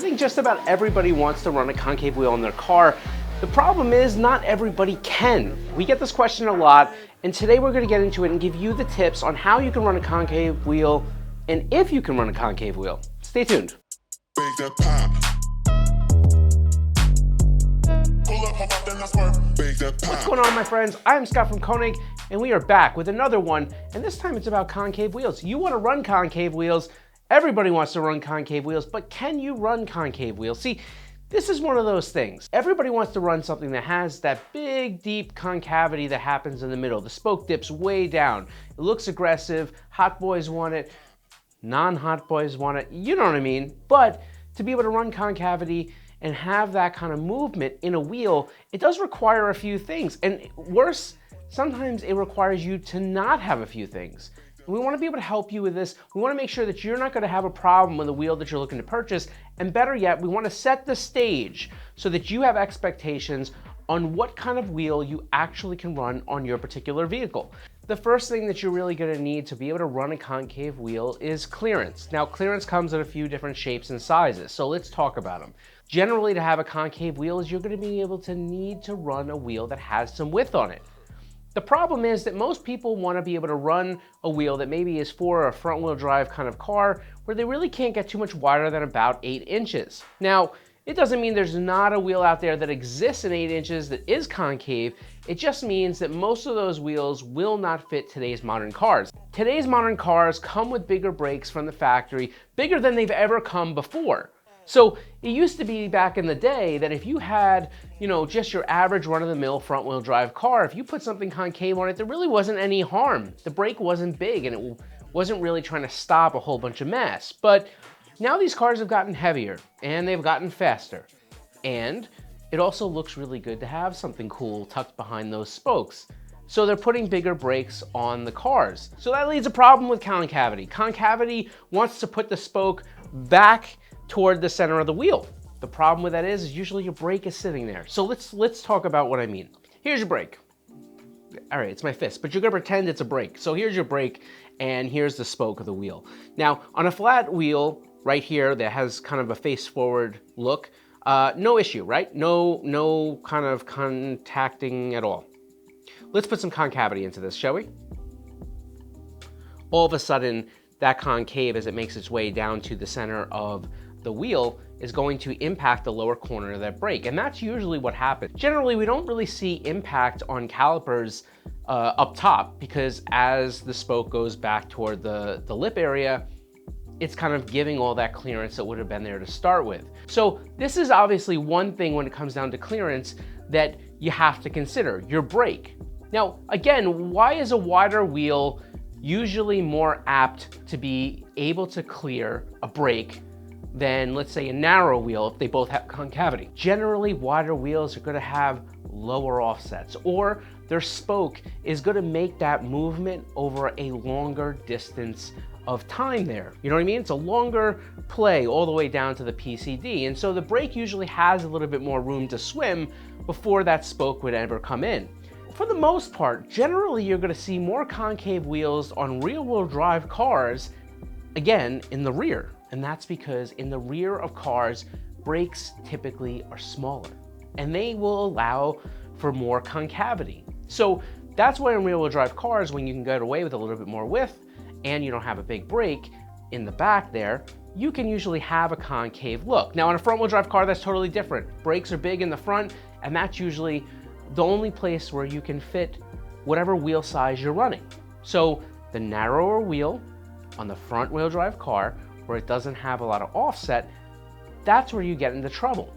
think just about everybody wants to run a concave wheel in their car. The problem is not everybody can. We get this question a lot, and today we're going to get into it and give you the tips on how you can run a concave wheel and if you can run a concave wheel. Stay tuned. What's going on, my friends? I'm Scott from Koenig, and we are back with another one, and this time it's about concave wheels. You want to run concave wheels. Everybody wants to run concave wheels, but can you run concave wheels? See, this is one of those things. Everybody wants to run something that has that big, deep concavity that happens in the middle. The spoke dips way down. It looks aggressive. Hot boys want it. Non-hot boys want it. You know what I mean? But to be able to run concavity and have that kind of movement in a wheel, it does require a few things. And worse, sometimes it requires you to not have a few things. We want to be able to help you with this. We want to make sure that you're not going to have a problem with the wheel that you're looking to purchase. And better yet, we want to set the stage so that you have expectations on what kind of wheel you actually can run on your particular vehicle. The first thing that you're really going to need to be able to run a concave wheel is clearance. Now, clearance comes in a few different shapes and sizes, so let's talk about them. Generally, to have a concave wheel is you're going to be able to need to run a wheel that has some width on it. The problem is that most people want to be able to run a wheel that maybe is for a front wheel drive kind of car where they really can't get too much wider than about 8 inches. Now, it doesn't mean there's not a wheel out there that exists in 8 inches that is concave. It just means that most of those wheels will not fit today's modern cars. Today's modern cars come with bigger brakes from the factory, bigger than they've ever come before. So it used to be back in the day that if you had, just your average run-of-the-mill front-wheel drive car, if you put something concave on it, there really wasn't any harm. The brake wasn't big and it wasn't really trying to stop a whole bunch of mass. But now these cars have gotten heavier and they've gotten faster. And it also looks really good to have something cool tucked behind those spokes. So they're putting bigger brakes on the cars. So that leads a problem with concavity. Concavity wants to put the spoke back toward the center of the wheel. The problem with that is usually your brake is sitting there. So let's talk about what I mean. Here's your brake. All right, it's my fist, but you're gonna pretend it's a brake. So here's your brake and here's the spoke of the wheel. Now, on a flat wheel right here that has kind of a face forward look, no issue, right? No kind of contacting at all. Let's put some concavity into this, shall we? All of a sudden, that concave, as it makes its way down to the center of the wheel, is going to impact the lower corner of that brake. And that's usually what happens. Generally, we don't really see impact on calipers up top because as the spoke goes back toward the lip area, it's kind of giving all that clearance that would have been there to start with. So this is obviously one thing when it comes down to clearance that you have to consider, your brake. Now, again, why is a wider wheel usually more apt to be able to clear a brake than, let's say, a narrow wheel if they both have concavity? Generally, wider wheels are going to have lower offsets, or their spoke is going to make that movement over a longer distance of time there. You know what I mean? It's a longer play all the way down to the PCD, and so the brake usually has a little bit more room to swim before that spoke would ever come in. For the most part, generally you're going to see more concave wheels on rear-wheel drive cars, again, in the rear. And that's because in the rear of cars, brakes typically are smaller and they will allow for more concavity. So that's why in rear-wheel drive cars, when you can get away with a little bit more width and you don't have a big brake in the back there, you can usually have a concave look. Now, in a front-wheel drive car, that's totally different. Brakes are big in the front, and that's usually the only place where you can fit whatever wheel size you're running. So the narrower wheel on the front wheel drive car where it doesn't have a lot of offset, that's where you get into trouble.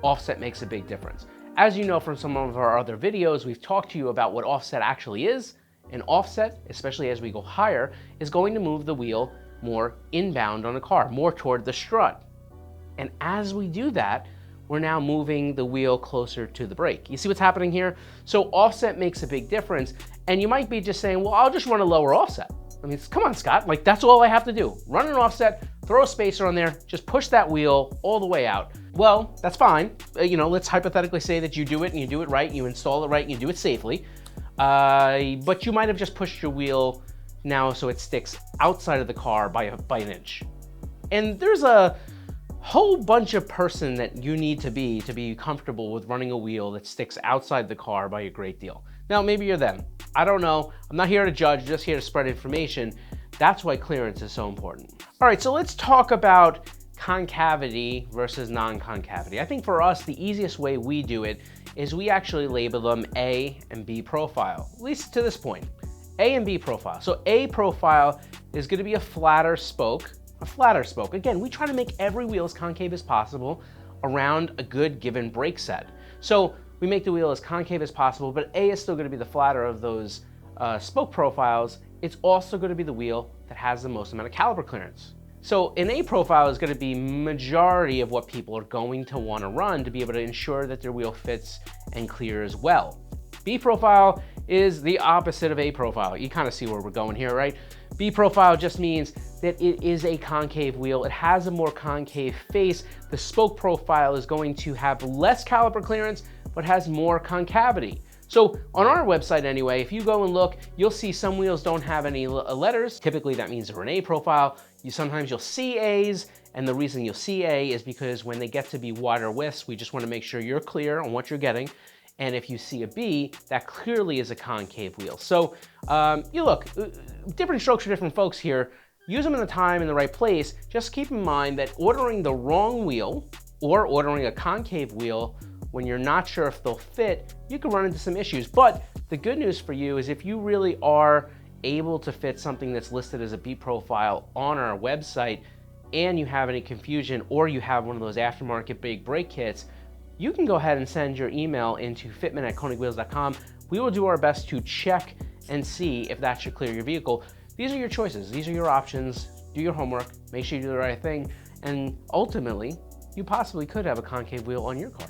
Offset makes a big difference. As you know from some of our other videos, we've talked to you about what offset actually is. An offset, especially as we go higher, is going to move the wheel more inbound on the car, more toward the strut. And as we do that, we're now moving the wheel closer to the brake. You see what's happening here? So offset makes a big difference. And you might be just saying, well, I'll just run a lower offset. I mean, come on, Scott, like that's all I have to do. Run an offset, throw a spacer on there, just push that wheel all the way out. Well, that's fine. Let's hypothetically say that you do it and you do it right, you install it right, and you do it safely. But you might have just pushed your wheel now so it sticks outside of the car by an inch. And there's a whole bunch of person that you need to be comfortable with running a wheel that sticks outside the car by a great deal. Now, maybe you're them. I don't know. I'm not here to judge, just here to spread information. That's why clearance is so important. All right, so let's talk about concavity versus non-concavity. I think for us, the easiest way we do it is we actually label them A and B profile, at least to this point. A and B profile. So A profile is going to be a flatter spoke. Again, we try to make every wheel as concave as possible around a good given brake set. So we make the wheel as concave as possible, but A is still going to be the flatter of those spoke profiles. It's also going to be the wheel that has the most amount of caliper clearance. So an A profile is going to be majority of what people are going to want to run to be able to ensure that their wheel fits and clears well. B profile is the opposite of A profile. You kind of see where we're going here, right? B profile just means that it is a concave wheel. It has a more concave face. The spoke profile is going to have less caliper clearance, but has more concavity. So on our website anyway, if you go and look, you'll see some wheels don't have any letters. Typically that means they're an A profile. Sometimes you'll see A's, and the reason you'll see A is because when they get to be wider widths, we just want to make sure you're clear on what you're getting. And if you see a B, that clearly is a concave wheel. So you look, different strokes for different folks here. Use them in the time in the right place. Just keep in mind that ordering the wrong wheel or ordering a concave wheel when you're not sure if they'll fit, you can run into some issues. But the good news for you is if you really are able to fit something that's listed as a B profile on our website and you have any confusion or you have one of those aftermarket big brake kits, you can go ahead and send your email into fitment@concavewheels.com. We will do our best to check and see if that should clear your vehicle. These are your choices. These are your options. Do your homework, make sure you do the right thing, and ultimately, you possibly could have a concave wheel on your car.